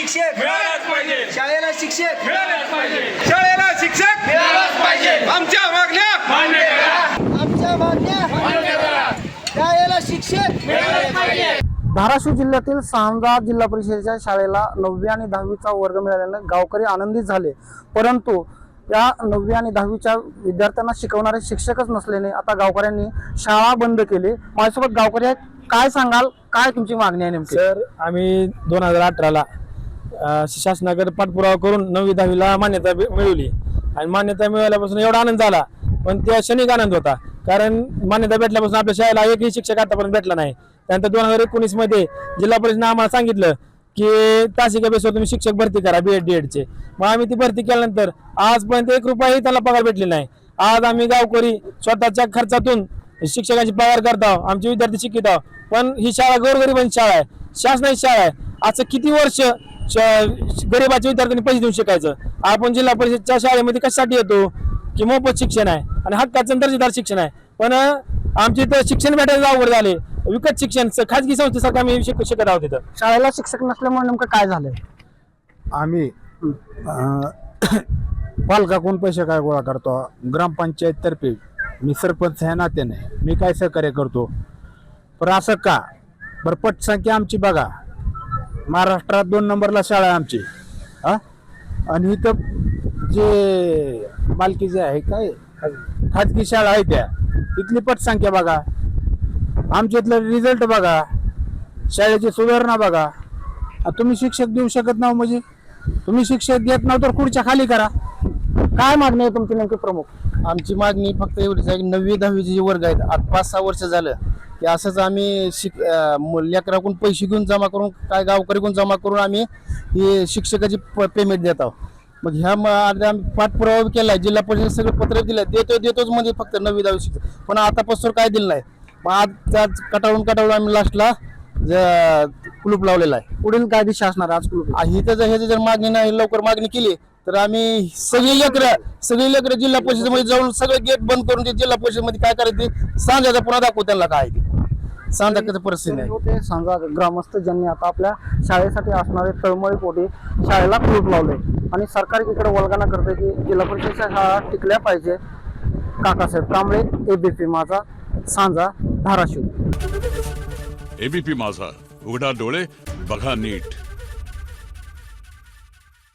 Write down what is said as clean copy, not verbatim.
शिक्षक मिळालाच पाहिजे, शाळेला शिक्षक मिळालाच पाहिजे, शाळेला शिक्षक मिळालाच पाहिजे, आमच्या मागण्या मान्य करा, आमच्या मागण्या मान्य करा, शाळेला शिक्षक मिळालाच पाहिजे. धाराशिव जिल्ह्यातील सांजा जिल्हा परिषदेच्या शाळेला 9वी आणि 10वीचा वर्ग मिळाल्याने गावकरी आनंदित झाले, परंतु या 9वी आणि 10वीच्या विद्यार्थ्यांना शिकवणारे शिक्षकच नसल्याने आता गावकऱ्यांनी शाळा बंद केली. माझ्यासोबत गावकरी आहेत, काय सांगाल, काय तुमची मागणी आहे नेमकी? सर, आम्ही 2018ला शासनाकडे पाठपुरावा करून 9वी 10वीला मान्यता मिळवली आणि मान्यता मिळाल्यापासून एवढा आनंद झाला, पण त्या क्षणिक आनंद होता. कारण मान्यता भेटल्यापासून आपल्या शाळेला एकही शिक्षक आतापर्यंत भेटला नाही. त्यानंतर 2019 मध्ये जिल्हा परिषदेने आम्हाला सांगितलं की तासिका बेसवर तुम्ही शिक्षक भरती करा BEd DEdचे. मग आम्ही ती भरती केल्यानंतर आजपर्यंत 1 रुपयाही त्याला पगार भेटले नाही. आज आम्ही गावकरी स्वतःच्या खर्चातून शिक्षकांची पगार करतो, आमचे विद्यार्थी शिकित आहोत. पण ही शाळा गोरगरिबांची शाळा आहे, शासनाची शाळा आहे. असं किती वर्ष गरीबाच्या विद्यार्थ्यांनी पैसे देऊन शिकायचं? आपण जिल्हा परिषदच्या शाळेमध्ये कशासाठी येतो की मोफत शिक्षण आहे आणि हक्काचं दर्जेदार शिक्षण आहे. पण आमच्या इथं शिक्षण भेटायचं अवघड झाले, विकत शिक्षण खाजगी संस्थेसारखं आम्ही शिकत आहोत. तिथं शाळेला शिक्षक नसल्यामुळे नेमकं काय झालंय? आम्ही पालकाकडून पैसे काय गोळा करतो ग्रामपंचायत तर्फे. मी सरपंच ह्या नात्याने मी काय सहकार्य करतो. पण असं का बरं, पटसंख्या आमची बघा, महाराष्ट्रात 2 नंबरला शाळा आहे आमची. आणि इथं जे मालकीचे आहे काय खाजगी शाळा आहे त्या इथली पटसंख्या बघा, आमच्या इथलं रिझल्ट बघा, शाळेची सुधारणा बघा. तुम्ही शिक्षक देऊ शकत नाही म्हणजे तुम्ही शिक्षक देत नाही तर खुर्च्या खाली करा. काय मागणी आहे तुमची नेमकी प्रमुख? आमची मागणी फक्त एवढीच आहे की 9वी 10वीचे जे वर्ग आहेत आज 5-6 वर्ष झालं की असंच आम्ही लेकराकडून पैसे घेऊन जमा करून काय गावकरीकडून जमा करून आम्ही ही शिक्षकाची पेमेंट देत आहोत. मग ह्या आम्ही पाठपुरावा केला आहे, जिल्हा परिषद सगळं पत्र दिलं, देतोच म्हणजे फक्त 9वी 10वी शिक्षक, पण आतापासून काय दिलं नाही. मग आज कटाळून आम्ही लास्टला कुलूप लावलेला आहे. पुढील काय दिशा असणार आज कुलूप? ही तर ह्याची जर मागणी नाही लवकर मागणी केली तर आम्ही सगळी लेकरं जिल्हा परिषदेमध्ये जाऊन सगळे गेट बंद करून ते जिल्हा परिषदेमध्ये काय करायचे सांगायचं, पुन्हा दाखवू त्यांना काय ते सांगायचं परिस्थिती नाही. ते सांगा ग्रामस्थ ज्यांनी आता आपल्या शाळेसाठी असणारे तळमळी पोटी शाळेला कुलूप लावले आणि सरकार इकडे वल्गना करते की जिल्हा परिषदेच्या शाळा टिकल्या पाहिजे. काकासाहेब कांबळे, ABP माझा, सांजा, धाराशिव. ABP माझा, उघडा डोळे बघा नीट.